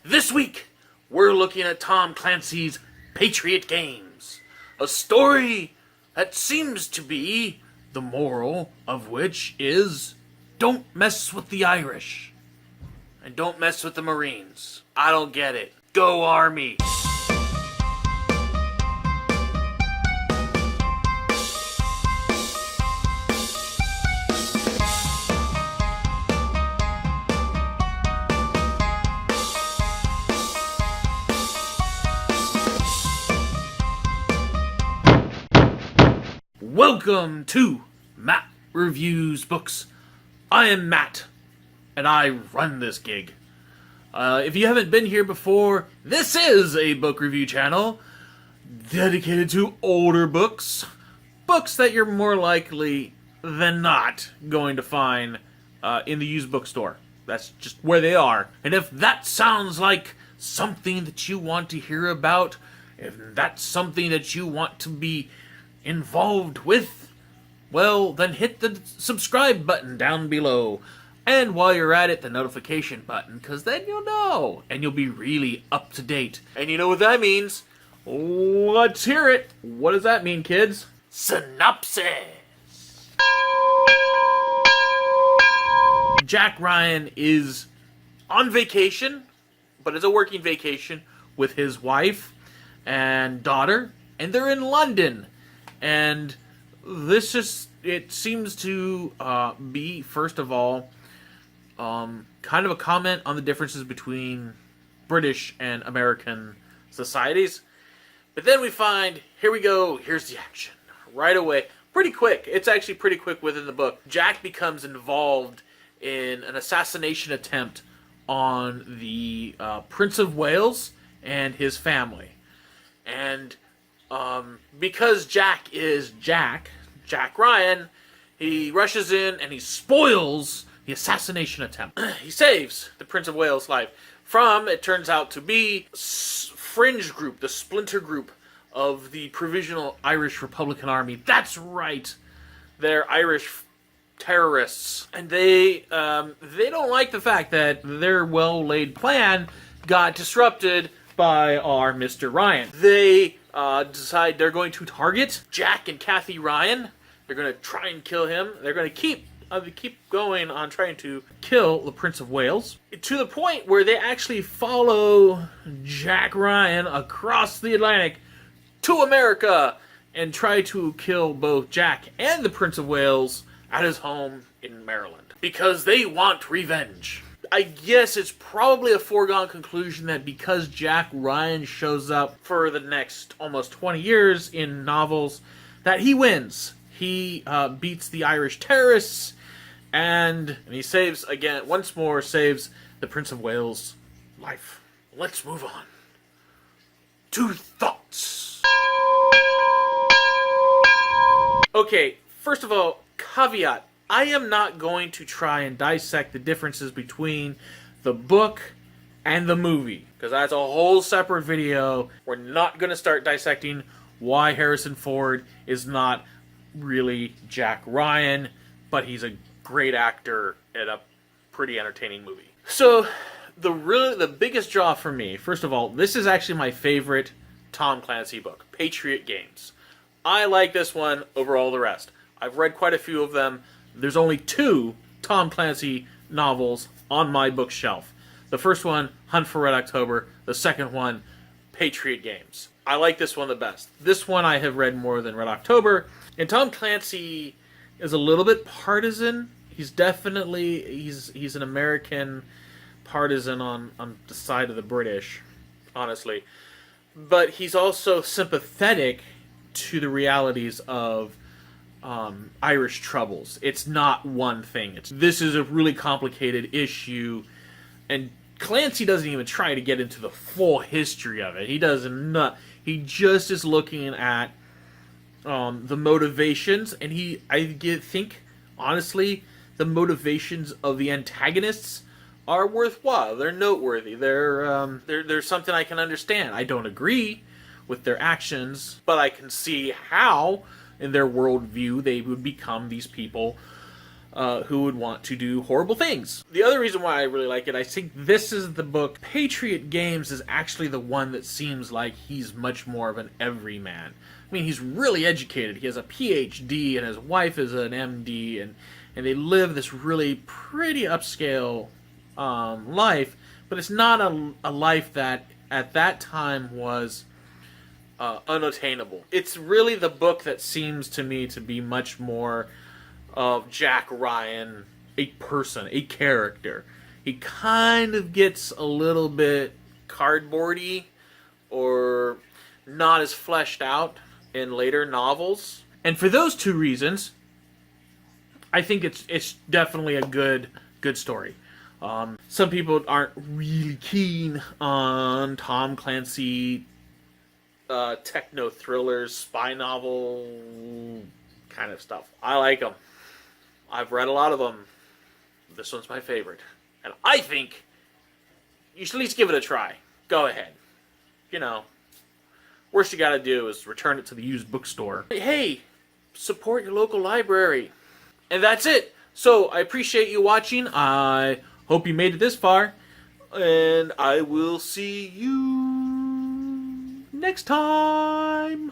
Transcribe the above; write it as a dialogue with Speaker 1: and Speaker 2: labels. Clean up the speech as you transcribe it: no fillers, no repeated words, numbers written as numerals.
Speaker 1: This week, we're looking at Tom Clancy's Patriot Games, a story that seems to be the moral of which is don't mess with the Irish and don't mess with the Marines. I don't get it. Go Army! Welcome to Matt Reviews Books. I am Matt, and I run this gig. If you haven't been here before, this is a book review channel dedicated to older books. Books that you're more likely than not going to find in the used bookstore. That's just where they are. And if that sounds like something that you want to hear about, if that's something that you want to be involved with, well, then hit the subscribe button down below. And while you're at it, the notification button, because then you'll know, and you'll be really up to date. And you know what that means? Let's hear it. What does that mean, kids? Synopsis. Jack Ryan is on vacation, but it's a working vacation with his wife and daughter, and they're in London. And this it seems to be, first of all, kind of a comment on the differences between British and American societies. But then we find, here we go, here's the action. Right away, pretty quick. It's actually pretty quick within the book. Jack becomes involved in an assassination attempt on the Prince of Wales and his family. And because Jack is Jack Ryan, he rushes in and he spoils the assassination attempt. He saves the Prince of Wales' life from, it turns out to be, fringe group, the splinter group of the Provisional Irish Republican Army. That's right, they're Irish terrorists, and they don't like the fact that their well-laid plan got disrupted by our Mr. Ryan. They decide they're going to target Jack and Kathy Ryan. They're going to try and kill him. They're going to keep going on trying to kill the Prince of Wales, to the point where they actually follow Jack Ryan across the Atlantic to America and try to kill both Jack and the Prince of Wales at his home in Maryland, because they want revenge. I guess it's probably a foregone conclusion that because Jack Ryan shows up for the next almost 20 years in novels, that he wins. He beats the Irish terrorists, and he saves, again, once more, saves the Prince of Wales' life. Let's move on to thoughts. Okay, first of all, caveat. I am not going to try and dissect the differences between the book and the movie, because that's a whole separate video. We're not going to start dissecting why Harrison Ford is not really Jack Ryan, but he's a great actor in a pretty entertaining movie. So, the biggest draw for me, first of all, this is actually my favorite Tom Clancy book, Patriot Games. I like this one over all the rest. I've read quite a few of them. There's only 2 Tom Clancy novels on my bookshelf. The first one, Hunt for Red October. The second one, Patriot Games. I like this one the best. This one I have read more than Red October. And Tom Clancy is a little bit partisan. He's definitely, he's an American partisan on the side of the British, honestly. But he's also sympathetic to the realities of Irish troubles. It's not one thing. This is a really complicated issue, and Clancy doesn't even try to get into the full history of it. He He just is looking at the motivations, and I think, honestly, the motivations of the antagonists are worthwhile. They're noteworthy. They're something I can understand. I don't agree with their actions, but I can see how, in their worldview, they would become these people who would want to do horrible things. The other reason why I really like it, I think this is the book. Patriot Games is actually the one that seems like he's much more of an everyman. I mean, he's really educated. He has a PhD, and his wife is an MD, and they live this really pretty upscale life, but it's not a life that at that time was unattainable. It's really the book that seems to me to be much more of Jack Ryan, a person, a character. He kind of gets a little bit cardboardy or not as fleshed out in later novels. And for those two reasons, I think it's definitely a good story. Some people aren't really keen on Tom Clancy techno thrillers, spy novel kind of stuff. I like them. I've read a lot of them. This one's my favorite. And I think you should at least give it a try. Go ahead. You know, worst you gotta do is return it to the used bookstore. Hey, support your local library. And that's it. So, I appreciate you watching. I hope you made it this far. And I will see you next time.